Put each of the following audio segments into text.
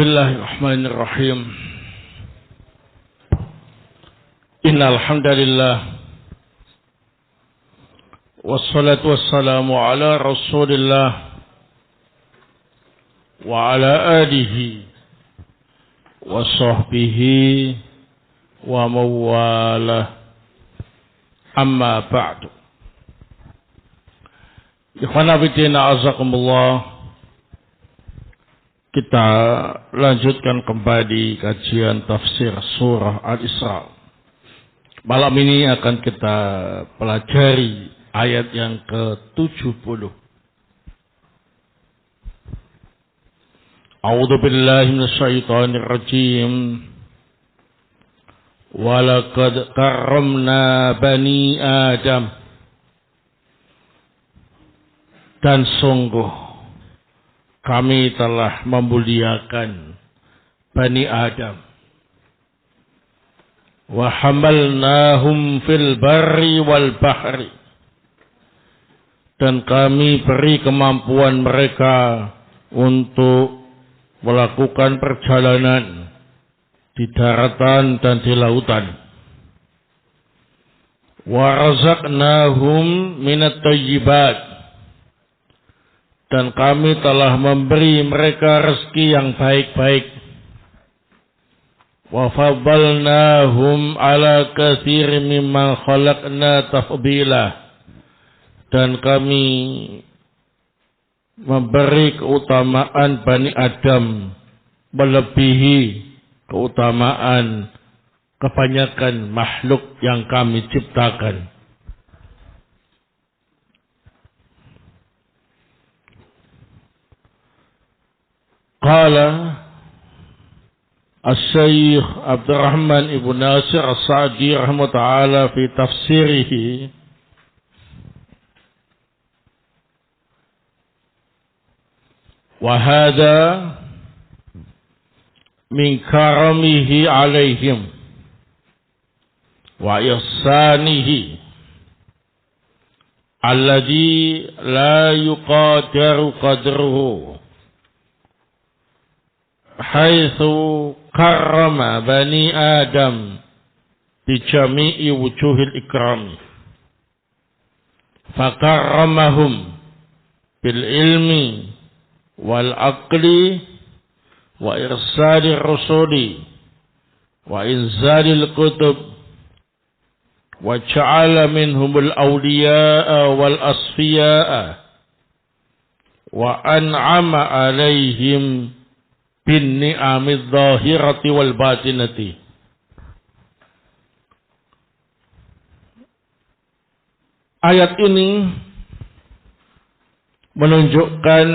Bismillahirrahmanirrahim. Innal hamdalillah wassalatu wassalamu ala Rasulillah wa ala alihi wa sahbihi wa mawalah. Amma ba'du. Ikhwana fillah azakumullah. Kita lanjutkan kembali kajian tafsir surah Al-Isra. Malam ini akan kita pelajari ayat yang ke-70. A'udzu billahi minasyaitonir rajim. Walaqad karramna bani Adam. Dan sungguh kami telah memuliakan Bani Adam. Wa hamalnahum fil barri wal bahri. Dan kami beri kemampuan mereka untuk melakukan perjalanan di daratan dan di lautan. Wa razaqnahum minat thayyibat. Dan kami telah memberi mereka rezeki yang baik-baik. Wa faddalnahum ala katsirin mimman khalaqna tafdila. Dan kami memberi keutamaan Bani Adam melebihi keutamaan kebanyakan makhluk yang kami ciptakan. Qala Asy-Syaikh Abdurrahman Ibn Nasir As-Sa'di rahimahullah ta'ala fi tafsirihi wa hadha min karamihi alaihim wa ihsanihi alladhi la yuqadiru qadruhu haitsu karrama bani Adam bi jami'i wujuhil ikram fakarramahum bil ilmi wal aqli wa irsalir rusuli wa inzalil kutub wa ja'ala minhumul awliya'a wal asfiya'a wa an'ama alaihim bin ni'amidz zahirati wal batinati. Ayat ini menunjukkan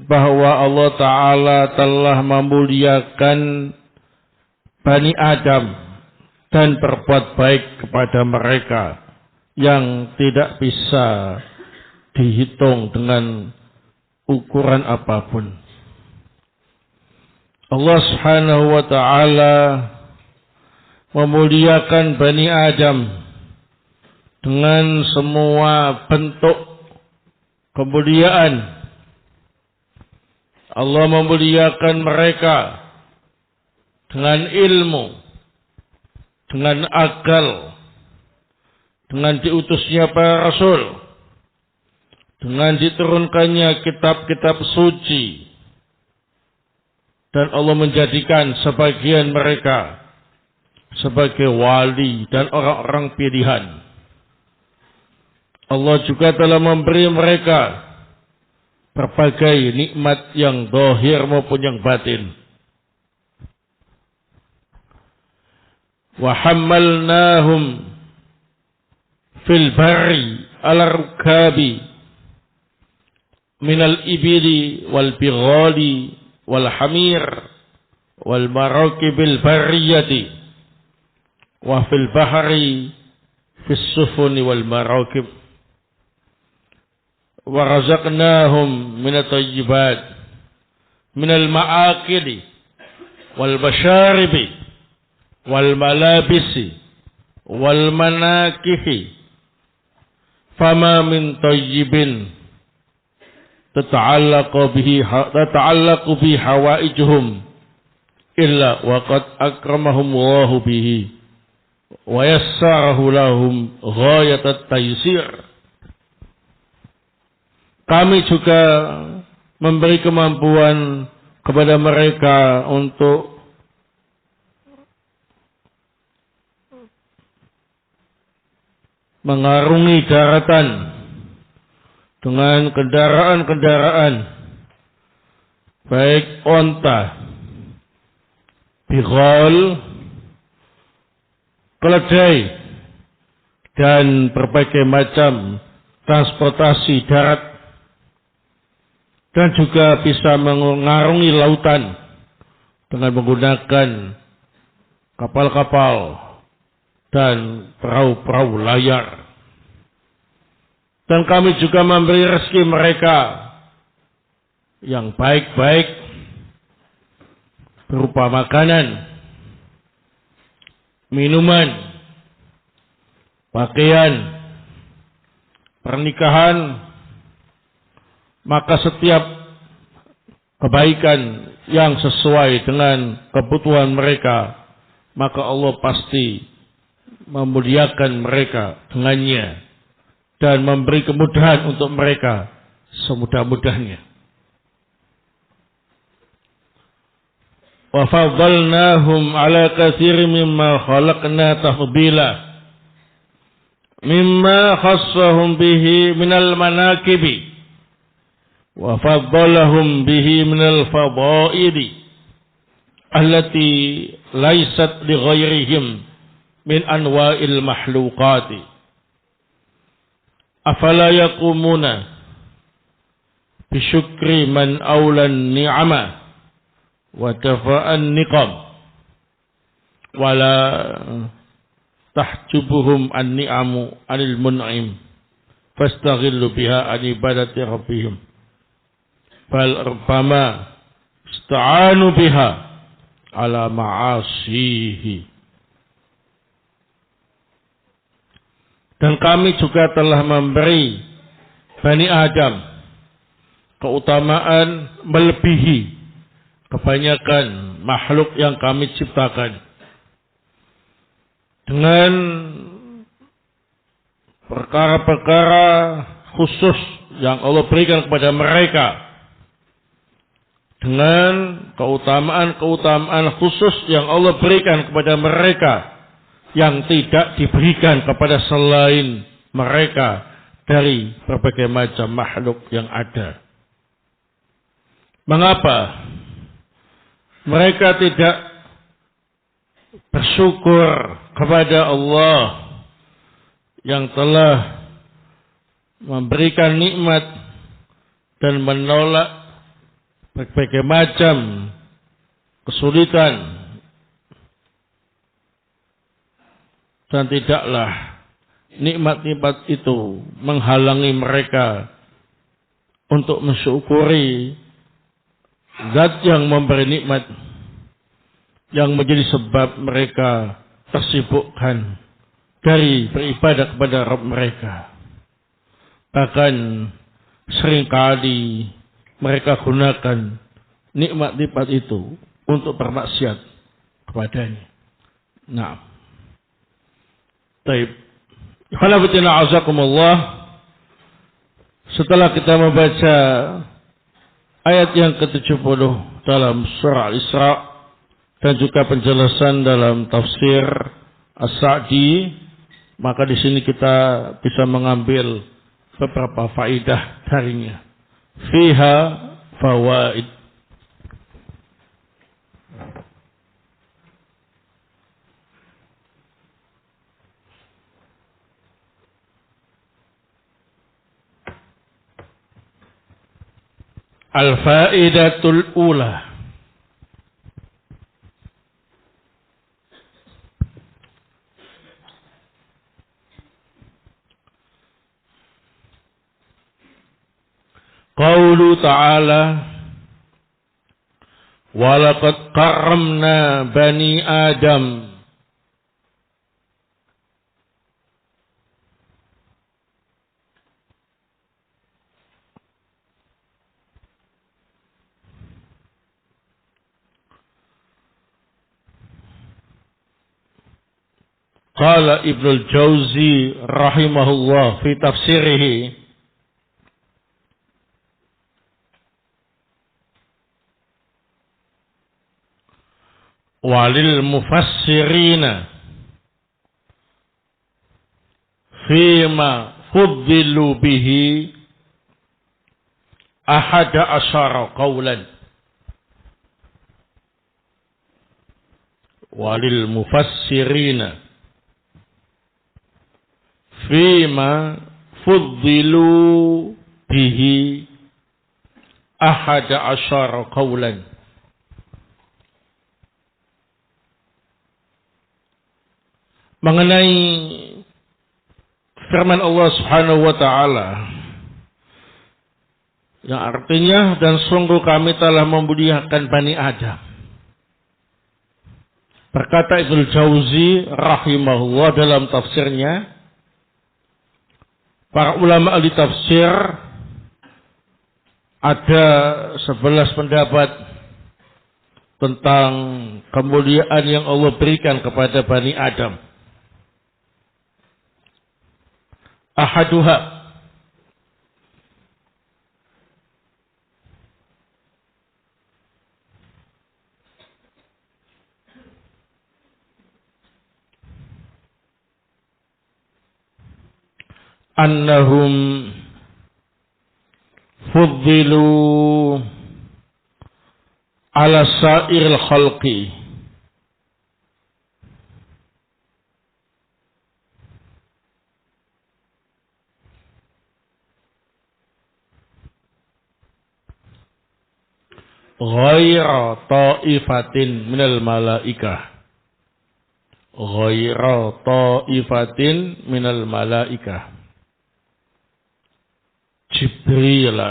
bahwa Allah Ta'ala telah memuliakan Bani Adam dan berbuat baik kepada mereka yang tidak bisa dihitung dengan ukuran apapun. Allah Subhanahu wa ta'ala memuliakan Bani Adam dengan semua bentuk kemuliaan. Allah memuliakan mereka dengan ilmu, dengan akal, dengan diutusnya para rasul, dengan diturunkannya kitab-kitab suci. Dan Allah menjadikan sebagian mereka sebagai wali dan orang-orang pilihan. Allah juga telah memberi mereka berbagai nikmat yang zahir maupun yang batin. Wa hamalnahum fil barri ala rukabi minal ibili wal bighali wal hamir wal marakibil barriyati wa fil bahri fis sufuni wal marakib wa razaqnahum minat thayyibat minal ma'akili wal basharibi wal malabisi wal manakihi fama min tayyibin tata'allaqu bi hawaijuhum illa waqad akramahumullahu bihi wa yassarahu lahum ghayatat taysir. Kami juga memberi kemampuan kepada mereka untuk mengarungi daratan dengan kendaraan-kendaraan, baik onta, bighal, keledai, dan berbagai macam transportasi darat, dan juga bisa mengarungi lautan dengan menggunakan kapal-kapal dan perahu-perahu layar. Dan kami juga memberi rezeki mereka yang baik-baik berupa makanan, minuman, pakaian, pernikahan. Maka setiap kebaikan yang sesuai dengan kebutuhan mereka, maka Allah pasti memuliakan mereka dengannya dan memberi kemudahan untuk mereka semudah-mudahnya. Wa faddalnahum ala katsirin mimma khalaqna tafdila mimma khassahum bihi minal manakibi wa faddalahum bihi minal fadaili allati laysat li ghairihim min anwa'il makhluqati. Afala yaqumuna bisyukri man awlan ni'ama wa dafa'an niqam wala tahjubuhum an ni'amu anil mun'im fastaghillu biha an ibadati rabbihim bal rubbama ista'anu biha ala ma'asihi. Dan kami juga telah memberi Bani Adam keutamaan melebihi kebanyakan makhluk yang kami ciptakan dengan perkara-perkara khusus yang Allah berikan kepada mereka, dengan keutamaan-keutamaan khusus yang Allah berikan kepada mereka yang tidak diberikan kepada selain mereka dari berbagai macam makhluk yang ada. Mengapa mereka tidak bersyukur kepada Allah yang telah memberikan nikmat dan menolak berbagai macam kesulitan, dan tidaklah nikmat-nikmat itu menghalangi mereka untuk mensyukuri Zat yang memberi nikmat, yang menjadi sebab mereka tersibukkan dari beribadah kepada Rabb mereka. Bahkan seringkali mereka gunakan nikmat-nikmat itu untuk bermaksiat kepadanya. Nah, baik. Khalafatina azakumullah. Setelah kita membaca ayat yang ke-70 dalam surah Al-Isra dan juga penjelasan dalam tafsir As-Sa'di, maka di sini kita bisa mengambil beberapa faidah darinya. Fiha fawaid. Al-faidatul ula. Qaulu ta'ala walaqad karramna bani Adam. Qala Ibnul Jauzi rahimahullah fi tafsirihi, walil mufassirina fima fuddilu bihi ahada asyara qawlan. Walil mufassirina fima fuddilu bihi ahada asyara qawlan. Mengenai firman Allah Subhanahu wa taala yang artinya, dan sungguh kami telah memuliakan Bani Adam. Berkata Ibnu Jauzi rahimahullah dalam tafsirnya, para ulama ahli tafsir ada 11 pendapat tentang kemuliaan yang Allah berikan kepada Bani Adam. Ahaduha, annahum fuddilu ala sa'iril khalqi ghaira ta'ifatin minal malaikah, ghaira ta'ifatin minal malaikah, Jibril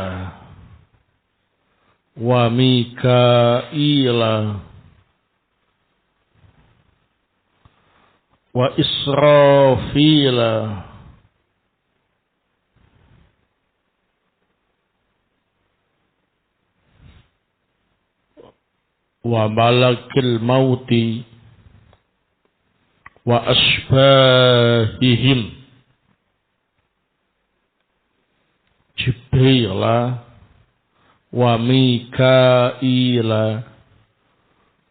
wa Mikail wa Israfil wa malakil mauti wa asbahihim, Jibril wa Mikail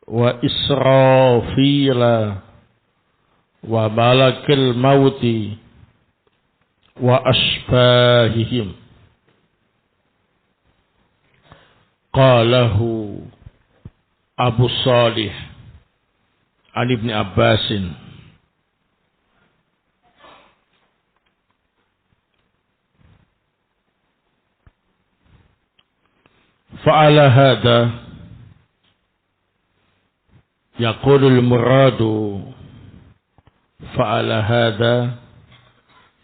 wa Israfil wa malakil mauti wa asbahihim. Qalahu Abu Salih an Ibn Abbasin, fa'ala hadha yaqulul muradu, fa'ala hadha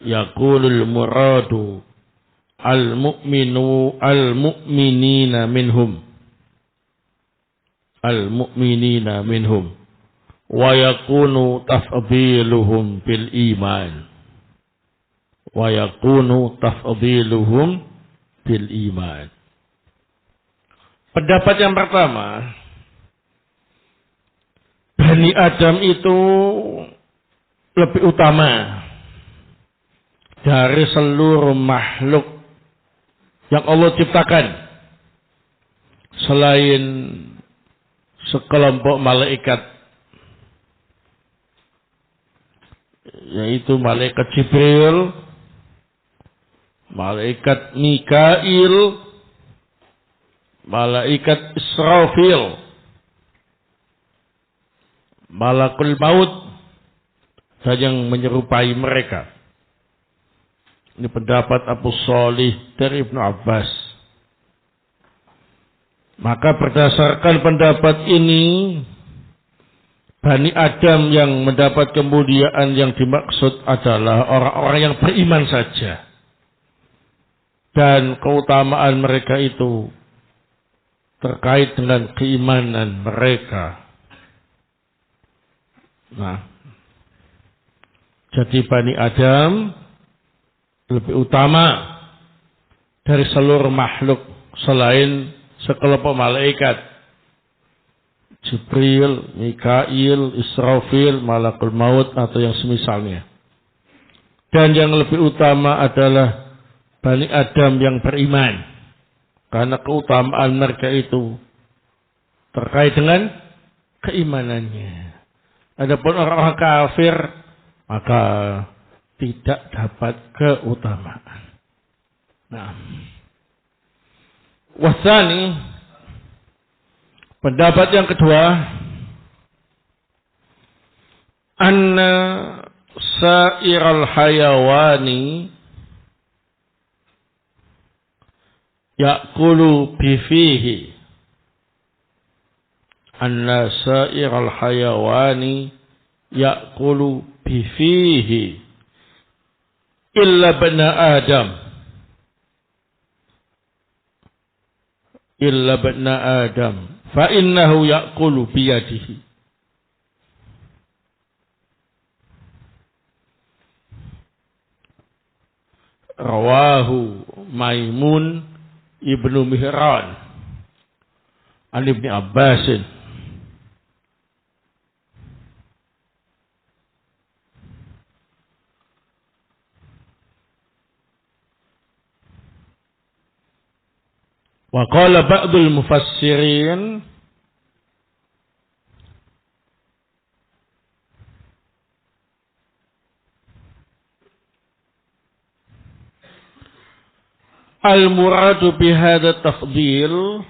yaqulul muradu al-mu'minina minhum, al-mu'minina minhum, wa yakunu tafdiluhum bil iman, wa yakunu tafdiluhum bil iman. Pendapat yang pertama, Bani Adam itu lebih utama dari seluruh makhluk yang Allah ciptakan selain sekelompok malaikat, yaitu malaikat Jibril, malaikat Mikail, malaikat Israfil, malakul maut, dan yang menyerupai mereka. Ini pendapat Abu Salih dari Ibnu Abbas. Maka berdasarkan pendapat ini, Bani Adam yang mendapat kemuliaan yang dimaksud adalah orang-orang yang beriman saja. Dan keutamaan mereka itu terkait dengan keimanan mereka. Nah, jadi Bani Adam lebih utama dari seluruh makhluk selain sekelompok malaikat. Jibril, Mikail, Israfil, Malakul Maut atau yang semisalnya. Dan yang lebih utama adalah Bani Adam yang beriman. Karena keutamaan mereka itu terkait dengan keimanannya. Adapun orang-orang kafir maka tidak dapat keutamaan. Nah, wasani, pendapat yang kedua, anna sa'iral hayawani ya'kulu bifihi, anna sa'iral hayawani ya'kulu bifihi illa bana Adam, illa bana Adam fa innahu ya'kulu biyadihi. Rawahu Maimun ibnu Mihran an Ibni Abbasin. Wa qala ba'dul mufassirin al-muradu bihadza tafdil,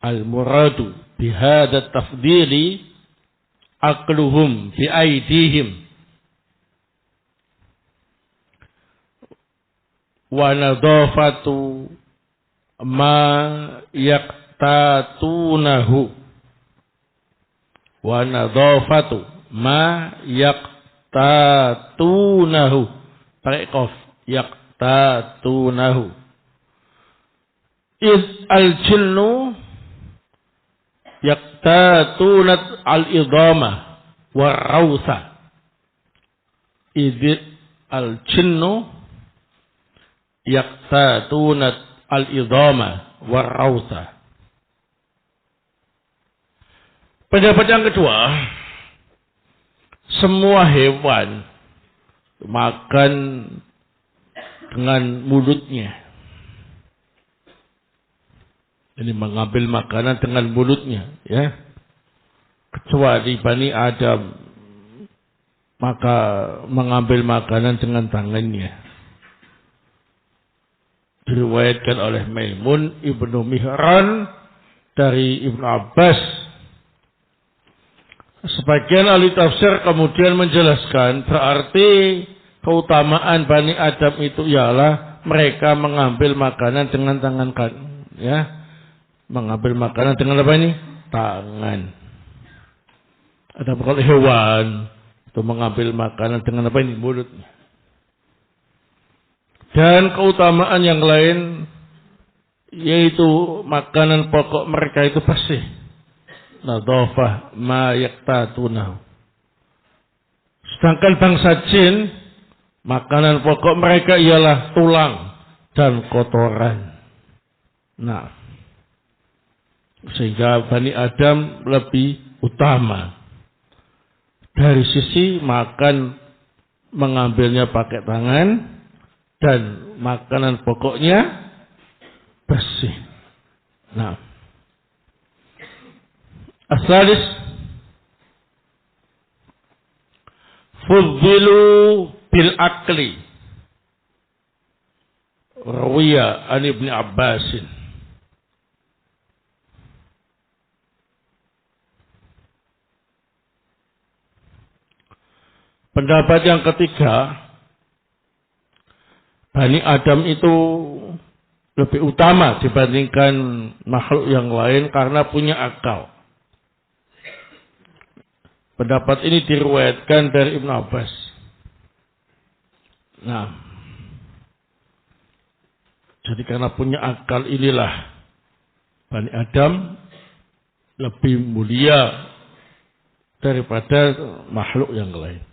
al-muradu bihadza tafdili akluhum bi aidihim wa nadhafatu ma yaqtatunahu, wa nadhafatu ma yaqtatunahu, pakai qaf, yaqtatunahu. Id al-jinnu yaqtatunat al-idama war-rawsa. Id al-jinnu yaqtatunat al-idama war-rawsa. Pendapat yang kedua, semua hewan makan dengan mulutnya. Ini mengambil makanan dengan mulutnya, ya. Kecuali Bani Adam, maka mengambil makanan dengan tangannya. Diriwayatkan oleh Maimun ibnu Mihran dari Ibnu Abbas. Sebagian ahli tafsir kemudian menjelaskan berarti keutamaan Bani Adam itu ialah mereka mengambil makanan dengan tangan kanan, ya. Mengambil makanan dengan apa ini? Tangan. Ada kalau hewan itu mengambil makanan dengan apa ini? Mulutnya. Dan keutamaan yang lain yaitu makanan pokok mereka itu bersih. Nadhafah ma yaqtatunahu. Sedangkan bangsa jin, makanan pokok mereka ialah tulang dan kotoran. Nah, sehingga Bani Adam lebih utama dari sisi makan, mengambilnya pakai tangan, dan makanan pokoknya bersih. Nah, asalis fudhilu bil akli, rawiya an Ibni Abbasin. Pendapat yang ketiga, Bani Adam itu lebih utama dibandingkan makhluk yang lain karena punya akal. Pendapat ini diriwayatkan dari Ibnu Abbas. Nah, jadi karena punya akal inilah Bani Adam lebih mulia daripada makhluk yang lain.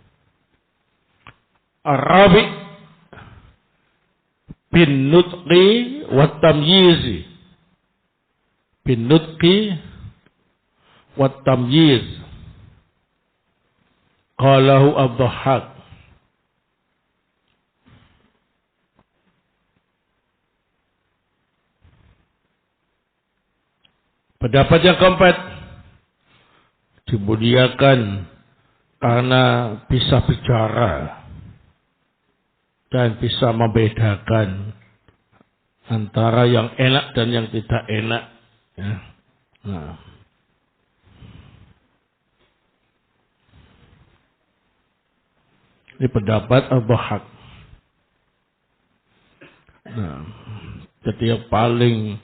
Arabi bin nutqi wa tamyizi bin nutqi wat tamyiz. Qalahu ad-Dhahhak. Pendapat yang keempat, dimuliakan karena bisa bicara dan bisa membedakan antara yang enak dan yang tidak enak. Ya. Nah. Ini pendapat Ad-Dhahhak. Nah, jadi yang paling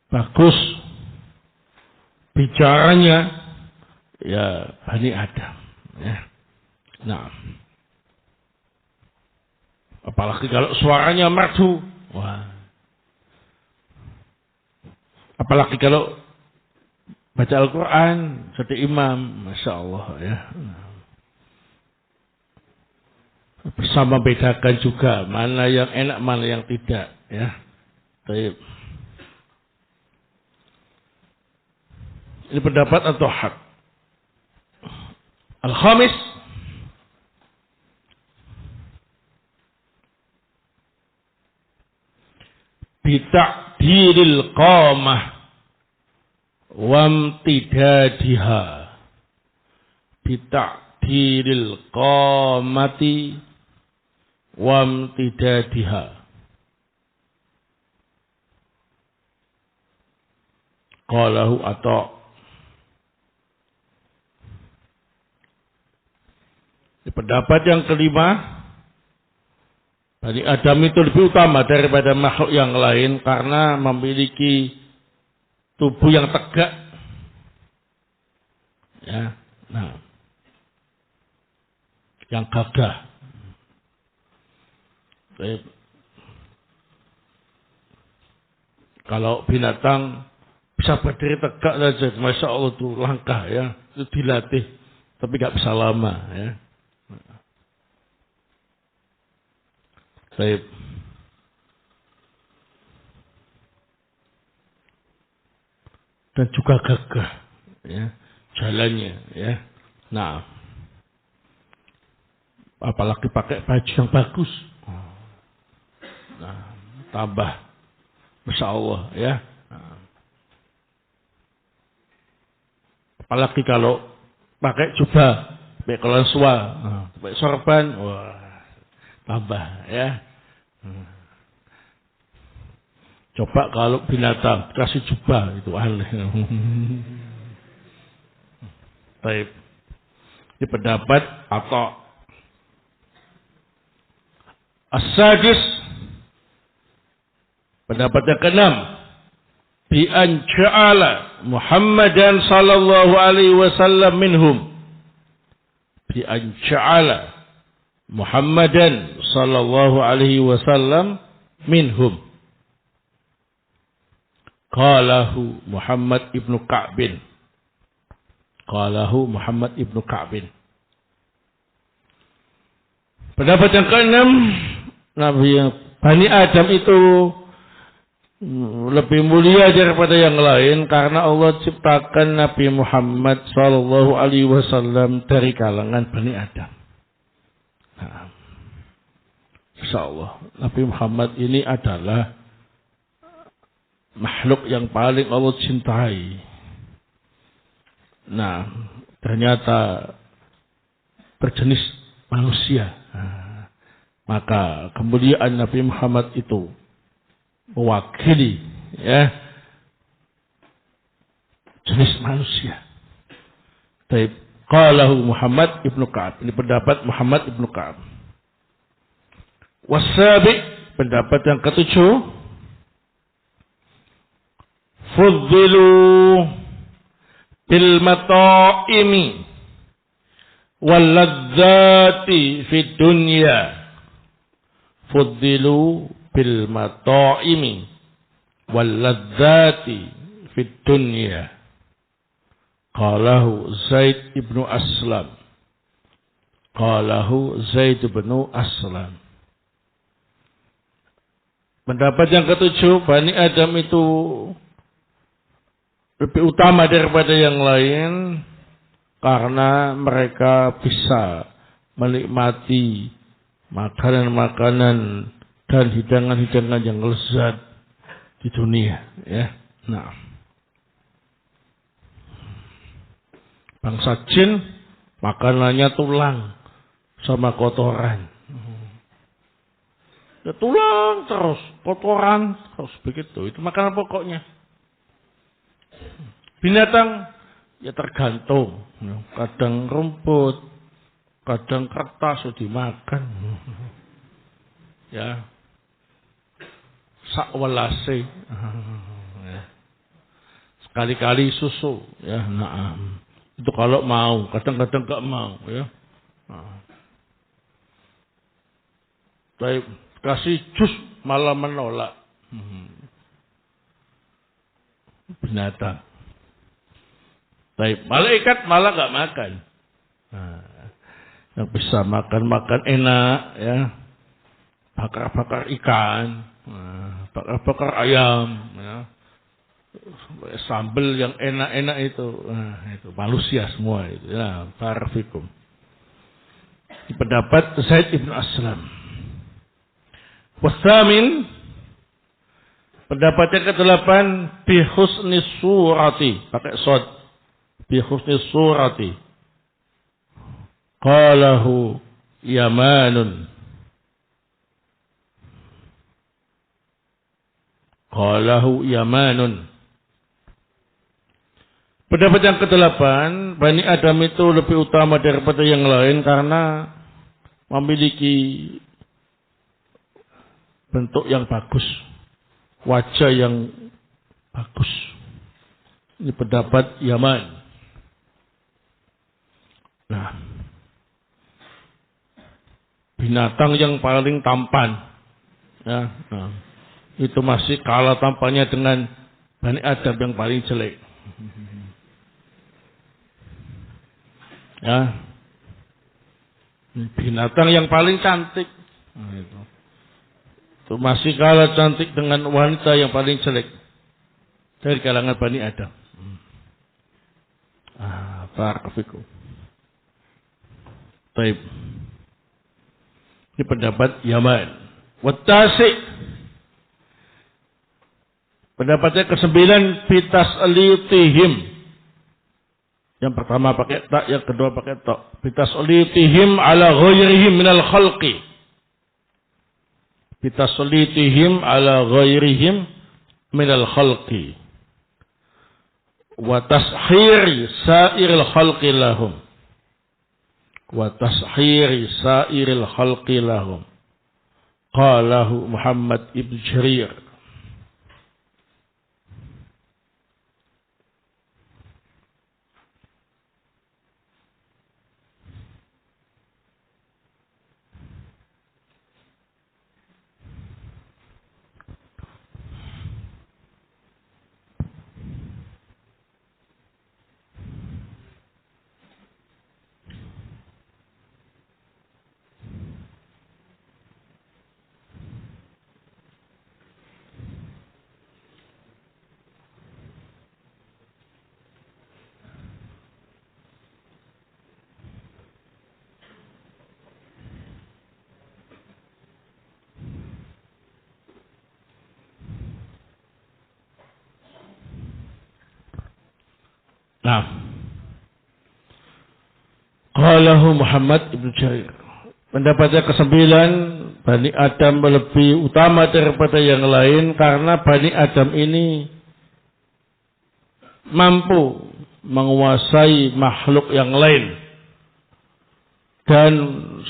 bagus bicaranya ya Bani Adam. Ya. Nah, apalagi kalau suaranya merdu, wah. Apalagi kalau baca Al-Quran seperti imam, Masya Allah ya. Bersama bedakan juga mana yang enak, mana yang tidak ya. Baik. Ini pendapat atau hak. Al-Khamis, bita'dilil qamah wamtidadiha. Bita'dilil qamati wamtidadiha. Qalahu Atha. Pendapat yang kelima, Bani Adam itu lebih utama daripada makhluk yang lain karena memiliki tubuh yang tegak. Ya, nah, yang gagah. Baik. Kalau binatang bisa berdiri tegak saja, Masya Allah itu langkah ya, itu dilatih, tapi gak bisa lama ya. Baik. Dan juga gagah ya, jalannya ya. Nah, apalagi pakai baju yang bagus. Nah, tambah Masya Allah ya. Nah. Apalagi kalau pakai jubah, pakai kolansua, pakai sorban, wah, tambah ya. Coba kalau binatang kasih jubah itu aneh. Baik. Ini pendapat atau as-sadis, pendapat yang keenam, bi an ja'ala Muhammadan sallallahu alaihi wasallam minhum. Bi an ja'ala Muhammadan sallallahu alaihi wasallam minhum. Qalahu Muhammad ibnu Ka'bin. Qalahu Muhammad ibnu Ka'bin. Pendapat yang keenam, Nabi Bani Adam itu lebih mulia daripada yang lain karena Allah ciptakan Nabi Muhammad sallallahu alaihi wasallam dari kalangan Bani Adam. Nah, insyaallah Nabi Muhammad ini adalah makhluk yang paling Allah cintai. Nah, ternyata berjenis manusia. Nah, maka kemuliaan Nabi Muhammad itu mewakili ya jenis manusia. Baik. Qalahu Muhammad ibnu Ka'ab. Ini pendapat Muhammad ibnu Ka'ab. Wasabi, pendapat yang ketujuh, fuddilu bil mata'imi wal ladzati fid dunya. Fuddilu bil mata'imi wal ladzati fid dunya. Qalahu Zaid ibnu Aslam. Qalahu Zaid ibnu Aslam. Pendapat yang ketujuh, Bani Adam itu lebih utama daripada yang lain karena mereka bisa menikmati makanan-makanan dan hidangan-hidangan yang lezat di dunia, ya. Nah, bangsa jin makanannya tulang sama kotoran. Ya, tulang terus, kotoran terus begitu. Itu makanan pokoknya. Binatang ya tergantung. Kadang rumput, kadang kertas sudah dimakan. Ya. Sakwalase. Sekali-kali susu, ya. Nah, itu kalau mau, kadang-kadang enggak mau, ya. Nah. Baik, kasih jus malah menolak. Binatang. Baik, malaikat malah enggak makan. Nah, yang bisa makan enak, ya. Bakar-bakar ikan, bakar-bakar ayam, ya. Sambal yang enak-enak itu, itu manusia semua itu. Ya, barafikum. Pendapat Zaid ibn Aslam. Wasamin, pendapat yang ke-8, bihusni surati, pakai sod, bihusni surati. Qalahu Yamanun. Qalahu Yamanun. Pendapat yang ke-8, Bani Adam itu lebih utama daripada yang lain karena memiliki bentuk yang bagus, wajah yang bagus. Ini pendapat Yaman. Nah, binatang yang paling tampan, ya, nah, itu masih kalah tampannya dengan Bani Adam yang paling jelek. Ya, binatang yang paling cantik, nah, itu masih kalah cantik dengan wanita yang paling jelek dari kalangan Bani Adam. Barakallahu. Baik. Ini pendapat Yaman. Wattasi'. Pendapatnya ke-9, bitas litihim. Yang pertama pakai tak, yang kedua pakai ta. Bitas litihim ala ghairihim minal khalqi. Bitas litihim ala ghairihim minal khalqi. Wa tashhiri sa'iril khalqi lahum. Wa tashhiri sa'iril khalqi lahum. Qalahu Muhammad ibn Jarir. Nah, qalahu Muhammad ibn Jarir. Pendapatnya ke-9, Bani Adam lebih utama daripada yang lain karena Bani Adam ini mampu menguasai makhluk yang lain dan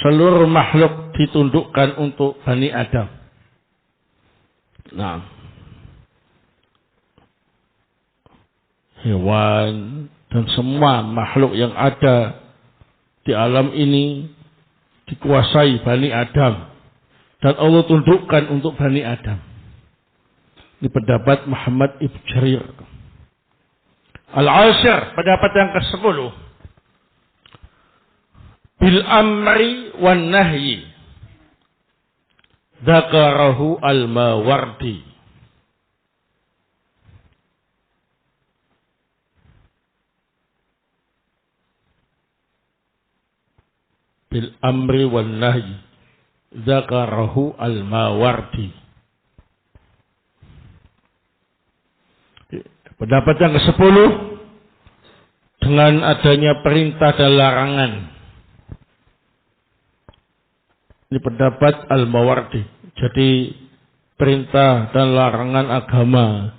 seluruh makhluk ditundukkan untuk Bani Adam. Nah, hewan dan semua makhluk yang ada di alam ini dikuasai Bani Adam dan Allah tundukkan untuk Bani Adam. Ini pendapat Muhammad ibn Jarir. Al-Ashir, pendapat yang ke-10, bil amri wan nahyi. Dzakarahu al-Mawardi. Bil amri wal nahyi. Dzakarahu al-Mawardi. Pendapat yang ke-10, dengan adanya perintah dan larangan. Ini pendapat Al-Mawardi. Jadi perintah dan larangan agama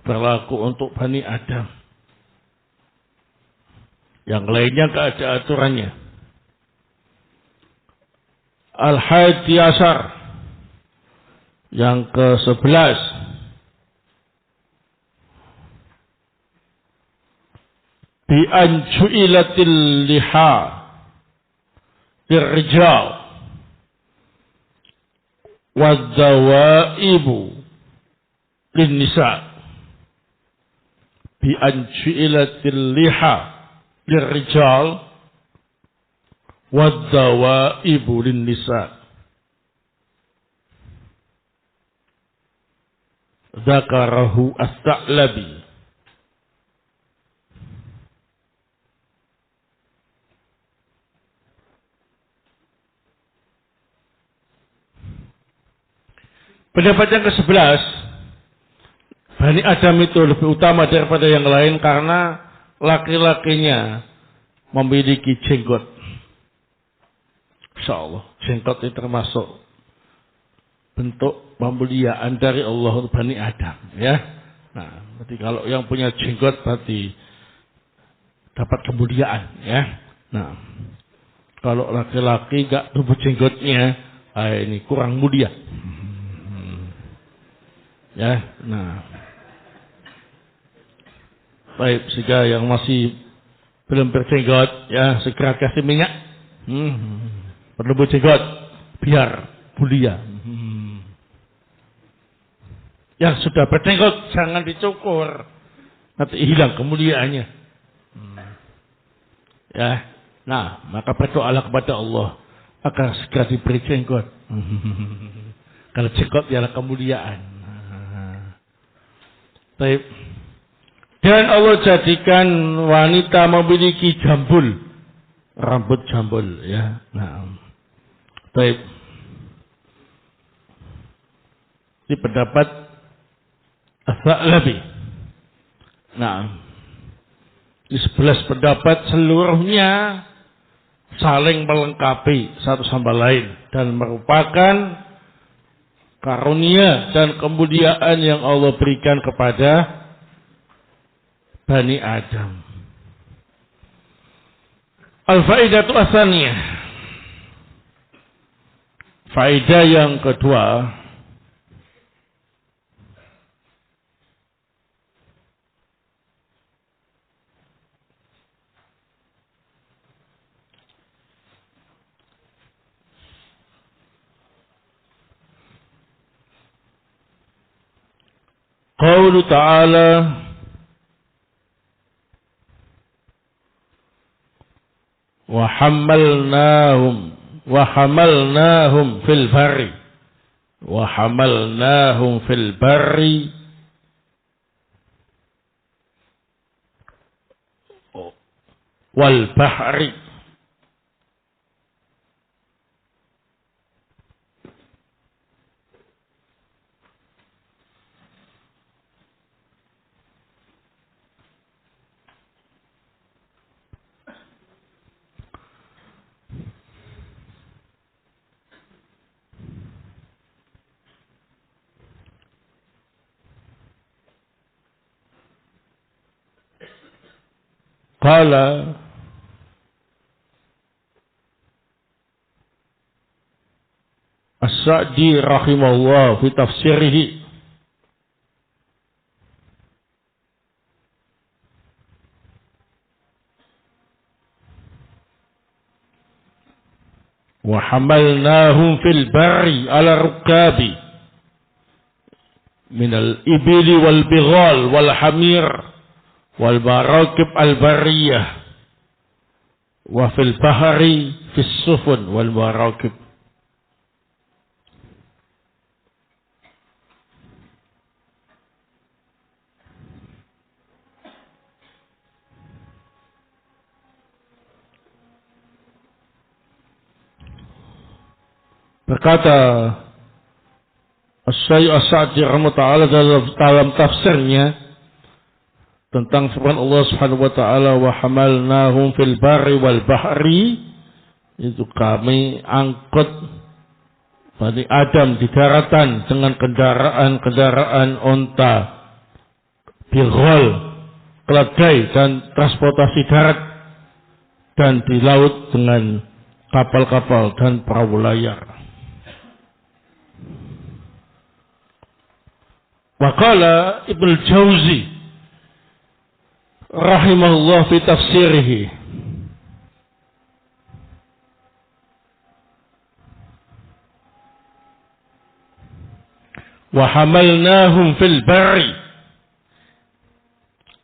berlaku untuk Bani Adam. Yang lainnya tidak ada aturannya. Al-Hadi Asar. Yang ke-11. Bi anju'ilatil liha lirrijal wadzawaibu linnisa. Bi anju'ilatil liha lirrijal wadzawaibu linnisa. Dzakarahu as-Sa'labi. Pendapat yang ke-11, Bani Adam itu lebih utama daripada yang lain karena laki-lakinya memiliki jenggot. Insyaallah, jenggot itu termasuk bentuk pemuliaan dari Allah untuk Bani Adam, ya. Nah, berarti kalau yang punya jenggot berarti dapat kemuliaan, ya. Nah, kalau laki-laki enggak tumbuh jenggotnya, ini kurang mulia. Ya, nah. Baik, sehingga yang masih belum berjenggot, ya segera kasih minyak. Perlu berjenggot biar mulia. Yang sudah berjenggot jangan dicukur, nanti hilang kemuliaannya. Ya, nah maka berdoalah kepada Allah agar segera diberi jenggot. Kalau jenggot ialah kemuliaan. Baik. Dan Allah jadikan wanita memiliki jambul, rambut jambul, ya. Nah, baik. Ini pendapat As-Sa'labi. Nah, di 11 pendapat seluruhnya saling melengkapi satu sama lain dan merupakan karunia dan kemuliaan yang Allah berikan kepada Bani Adam. Al-faidatu asaniyah. Faidah yang kedua, Qaulu ta'ala wa hamalnahum fil barri wal bahri. Qala As-Sa'di rahimahullah fi tafsirihi wa hamalnahum fil barri ala rukabi minal ibili wal bighal wal hamir wal barakib al bariyah wa fil bahari fis sufun wal barakib. Berkata Asy-Syaikh As-Sa'di rahimahullah dalam tafsirnya tentang firman Allah Subhanahu wa taala, wa hamalnahum fil barri wal bahri, itu kami angkut Bani Adam di daratan dengan kendaraan onta, bighal, keledai dan transportasi darat, dan di laut dengan kapal-kapal dan perahu layar. Waqala Ibnu Jauzi rahimahullah fi tafsirihi, wa hamalnahum fil barri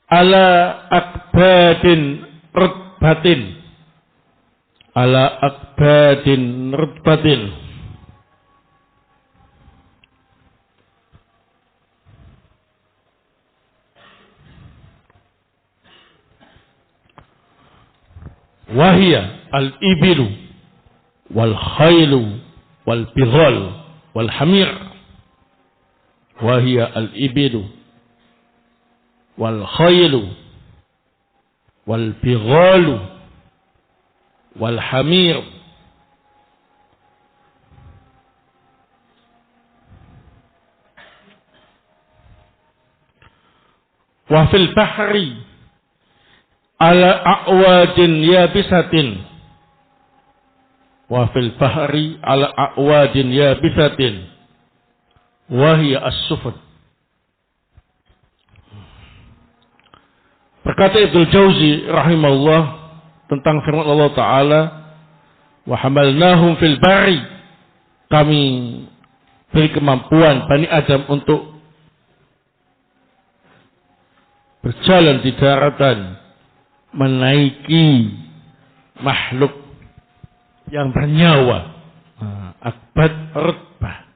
ala akbadin rutbatin wahia al-ibilu wal khailu wal bighal wal hamir. Wahia al-ibilu wal khailu wal bighalu wal hamir. Wa fil bahri ala a'wadin yabisatin. Wa fil bahri ala a'wadin yabisatin. Wahia as-sufud. Berkata Ibnu Jauzi rahimahullah tentang firman Allah Ta'ala, wa hamalnahum fil barri, kami beri kemampuan Bani Adam untuk berjalan di daratan, menaiki makhluk yang bernyawa, akbad rutbah.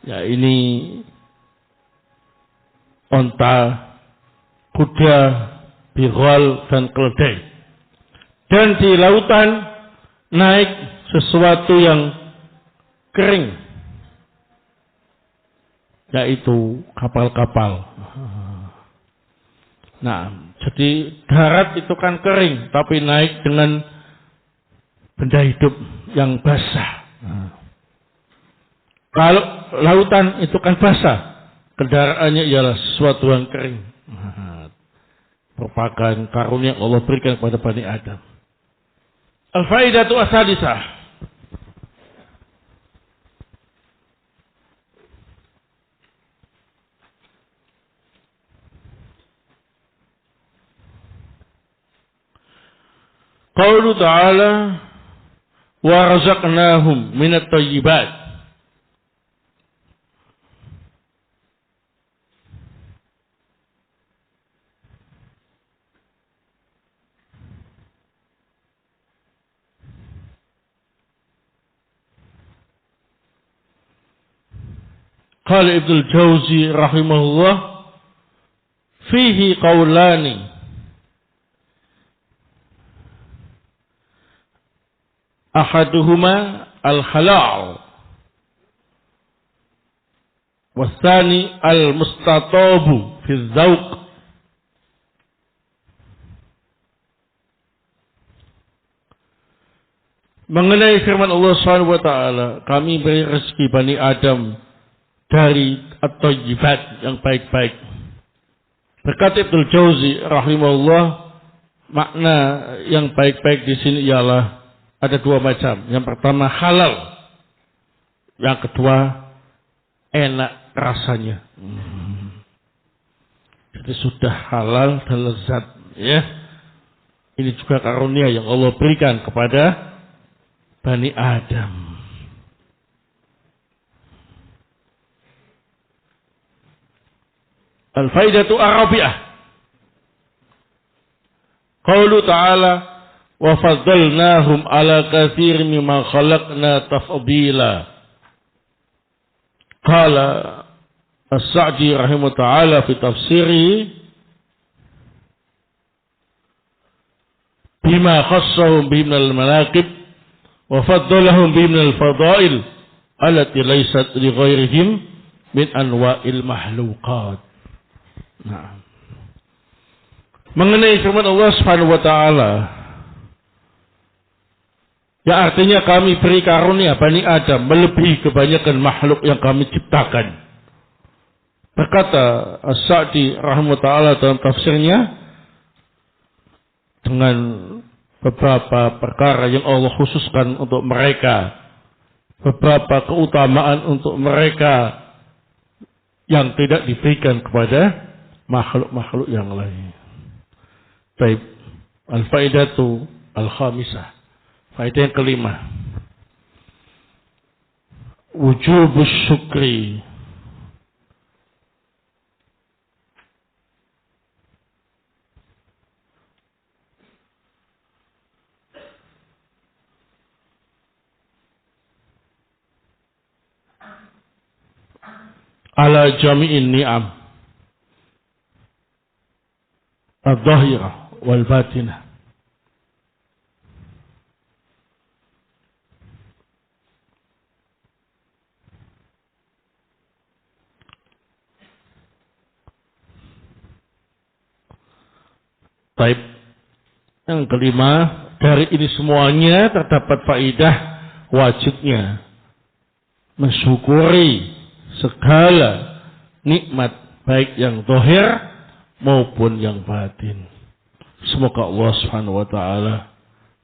Ya, ini onta, kuda, bighal dan keledai. Dan di lautan naik sesuatu yang kering, yaitu kapal-kapal. Nah, jadi darat itu kan kering, tapi naik dengan benda hidup yang basah. Kalau lautan itu kan basah, kendaraannya ialah sesuatu yang kering. Merupakan karunia yang Allah berikan kepada Bani Adam. Al-faidatu as-sadisah. Qaulu ta'ala wa razaqnahum minat thayyibat. Qala Ibnu Jauzi rahimahullah, fihi qaulani, ahaduhuma al-halal wasani al-mustatabu fi dzauq. Mengenai firman Allah Subhanahu wa taala, kami beri rezeki Bani Adam dari at-thayyibat, yang baik-baik. Berkata Ibnu Jauzi rahimahullah, makna yang baik-baik di sini ialah ada dua macam. Yang pertama halal, yang kedua enak rasanya. Jadi sudah halal dan lezat, ya. Ini juga karunia yang Allah berikan kepada Bani Adam. Al-faidatu ar-rabi'ah. Qaulu ta'ala wa faddalnahum ala katsirin mimma khalaqna tafdila. Qala As-Sa'di rahimahullah ta'ala fi tafsirihi bima khassahum bihi minal manaqib wa faddalahum bi minal fadail allati laysat li ghairihim min anwa'il mahluqat. Nah, mengenai firman Allah Subhanahu wa taala, ya artinya kami beri karunia Bani Adam melebihi kebanyakan makhluk yang kami ciptakan. Berkata As-Sa'di rahimahullah dalam tafsirnya, dengan beberapa perkara yang Allah khususkan untuk mereka, beberapa keutamaan untuk mereka yang tidak diberikan kepada makhluk-makhluk yang lain. Baik, al-faidatu al-khamisah. Faedah yang kelima. Wujubus syukri. Ala jami'in ni'am al-zahirah wal batinah. Baik, yang kelima, dari ini semuanya terdapat faidah wajibnya mensyukuri segala nikmat baik yang zahir maupun yang batin. Semoga Allah Subhanahu wa taala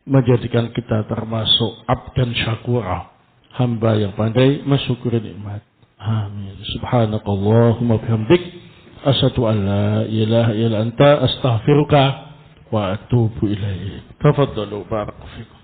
menjadikan kita termasuk abdan syakura, hamba yang pandai mensyukuri nikmat. Amin. Subhanakallahumma bihamdik asyhadu an la ilaha illa anta astaghfiruka wa atubu ilaik. Tafadhalu barakallahu fikum.